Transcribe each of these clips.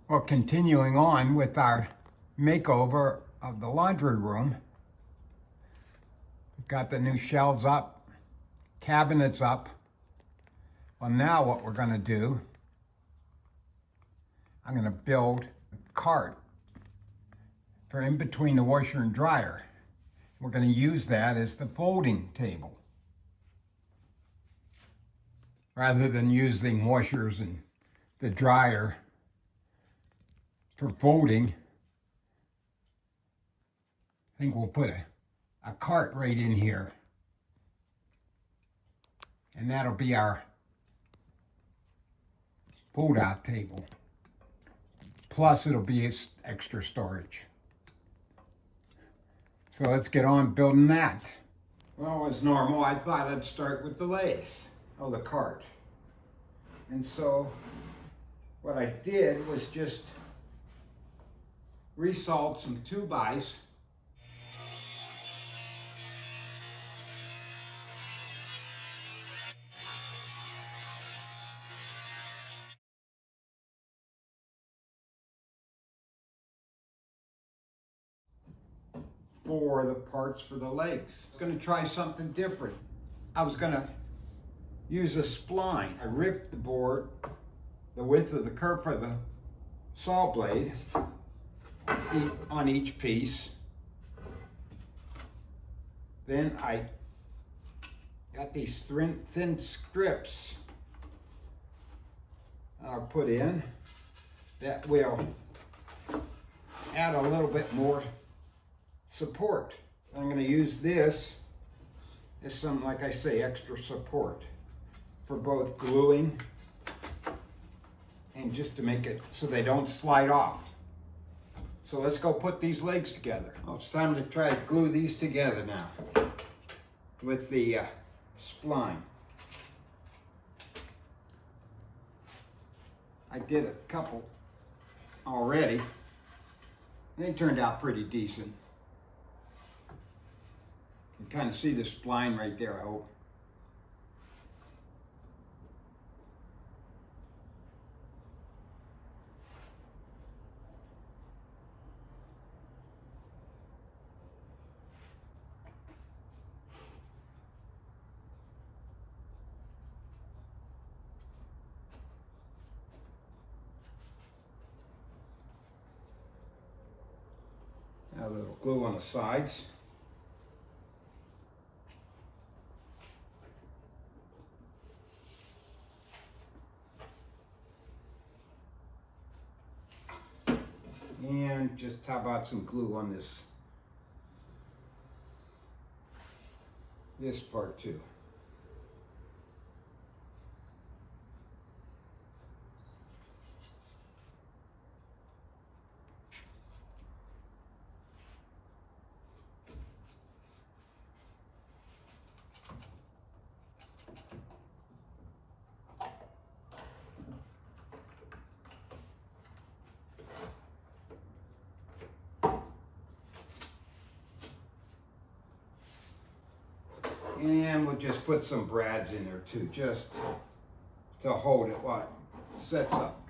Well, continuing on with our makeover of the laundry room, we've got the new shelves up, cabinets up. Well, now what we're going to do, I'm going to build a cart for in between the washer and dryer. We're going to use that as the folding table, rather than using washers and the dryer for folding. I think we'll put a cart right in here, and that'll be our fold out table. Plus it'll be extra storage. So let's get on building that. Well, as normal, I thought I'd start with the legs of the cart. And so what I did was just resawed some 2x. For the parts for the legs. I was going to try something different. I was going to use a spline. I ripped the board, the width of the curve for the saw blade on each piece. Then I got these thin strips I'll put in that will add a little bit more support. I'm going to use this as some, like I say, extra support for both gluing and just to make it so they don't slide off. So let's go put these legs together. Well, it's time to try to glue these together now with the spline. I did a couple already. They turned out pretty decent. You can kind of see the spline right there, I hope. Now a little glue on the sides. And just how about some glue on this part too. And we'll just put some brads in there too, just to hold it while it sets up.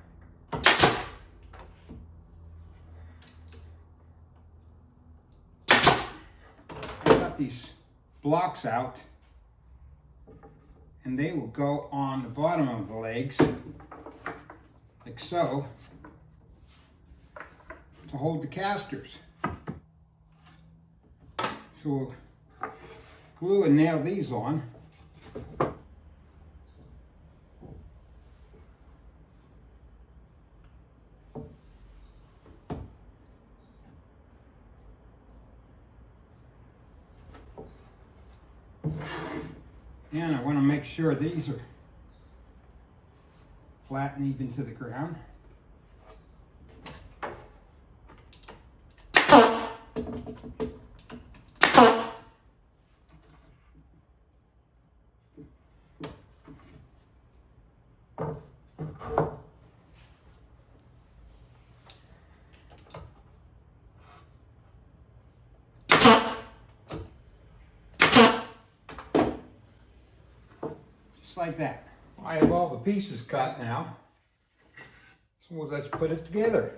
I got these blocks out, and they will go on the bottom of the legs, like so, to hold the casters. So we'll glue and nail these on. And I want to make sure these are flat and even to the ground. Like that. I have all the pieces cut now, So let's put it together.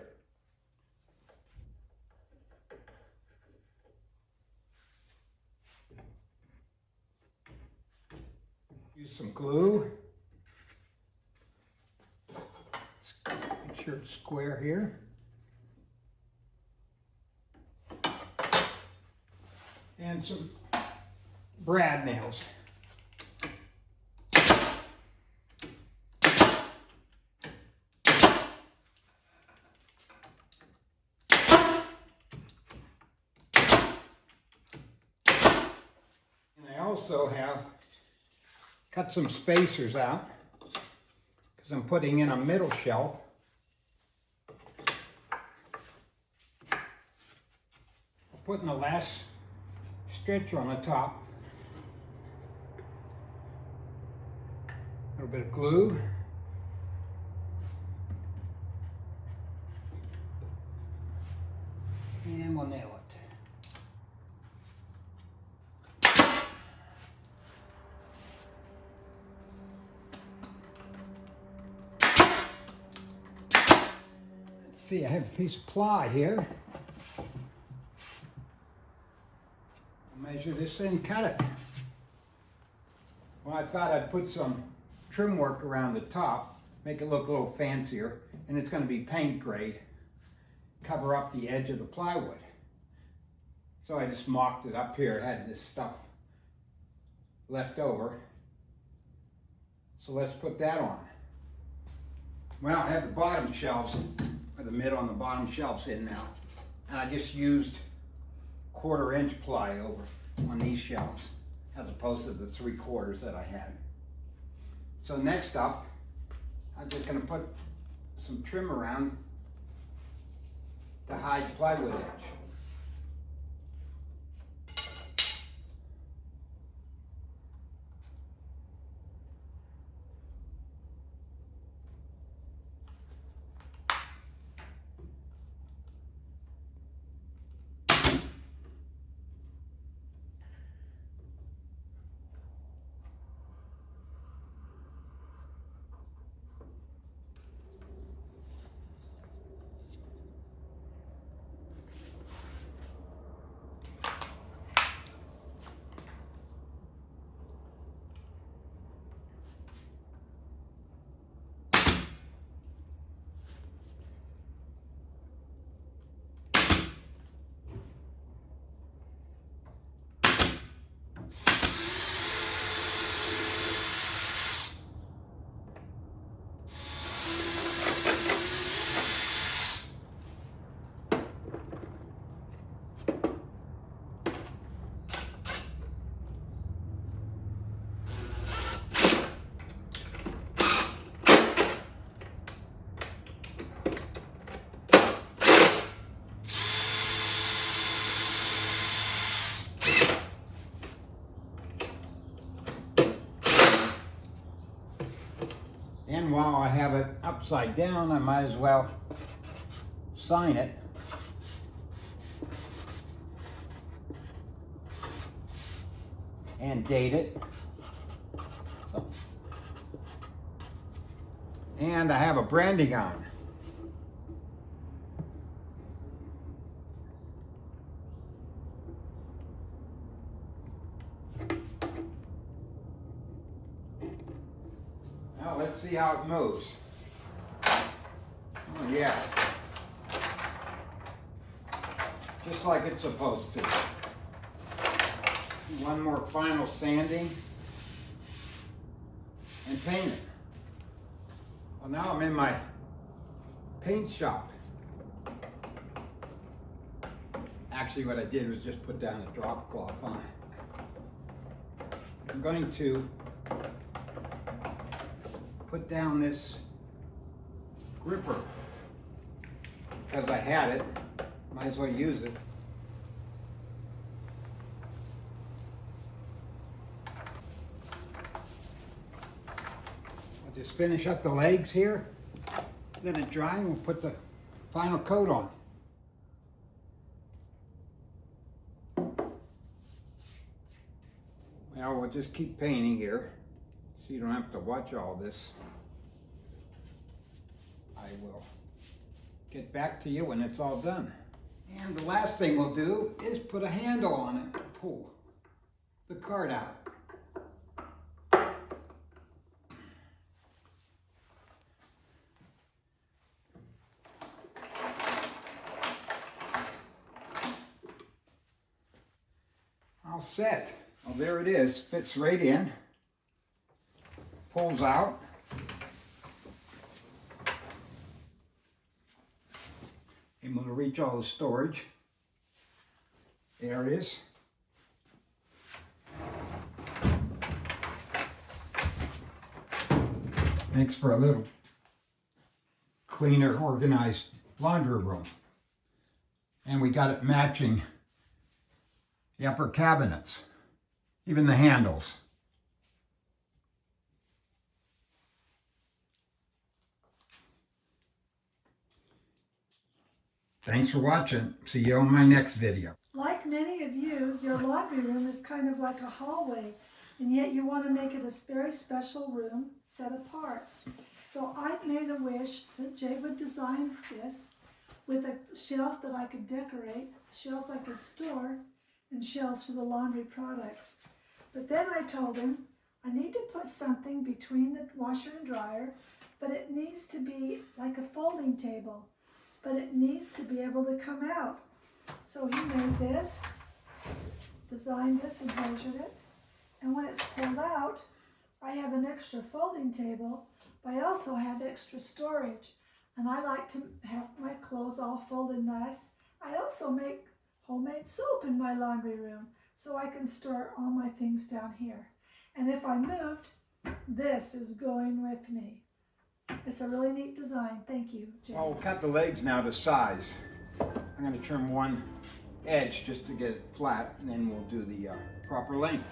Use some glue. Make sure it's square here. And some brad nails. And I also have cut some spacers out because I'm putting in a middle shelf. Putting the last stretcher on the top. A little bit of glue. And we'll nail it. Let's see, I have a piece of ply here. Measure this and cut it. Well, I thought I'd put some trim work around the top, make it look a little fancier, and it's going to be paint grade, cover up the edge of the plywood. So I just mocked it up here, had this stuff left over. So let's put that on. Well, I have the bottom shelves, or the middle and the bottom shelves in now, and I just used 1/4 inch ply over on these shelves as opposed to the 3/4 that I had. So next up, I'm just going to put some trim around to hide the plywood edge. And while I have it upside down, I might as well sign it. And date it. So. And I have a branding on. Now let's see how it moves. Oh yeah. Just like it's supposed to. One more final sanding and paint it. Well, now I'm in my paint shop. Actually, what I did was just put down a drop cloth on it. I'm going to put down this gripper because I had it. Might as well use it. I'll just finish up the legs here, let it dry, and we'll put the final coat on. Well, we'll just keep painting here so you don't have to watch all this. I will get back to you when it's all done. And the last thing we'll do is put a handle on it to pull the cart out. All set. Well, there it is. Fits right in. Pulls out. Able to reach all the storage areas. Makes for a little cleaner, organized laundry room. And we got it matching the upper cabinets, even the handles. Thanks for watching. See you on my next video. Like many of you, your laundry room is kind of like a hallway, and yet you want to make it a very special room set apart. So I made a wish that Jay would design this with a shelf that I could decorate, shelves I could store, and shelves for the laundry products. But then I told him I need to put something between the washer and dryer, but it needs to be like a folding table, but it needs to be able to come out. So he made this, designed this and measured it, and when it's pulled out, I have an extra folding table, but I also have extra storage, and I like to have my clothes all folded nice. I also make homemade soap in my laundry room, so I can store all my things down here. And if I moved, this is going with me. It's a really neat design. Thank you, Jay. Well, we'll cut the legs now to size. I'm going to trim one edge just to get it flat, and then we'll do the proper length.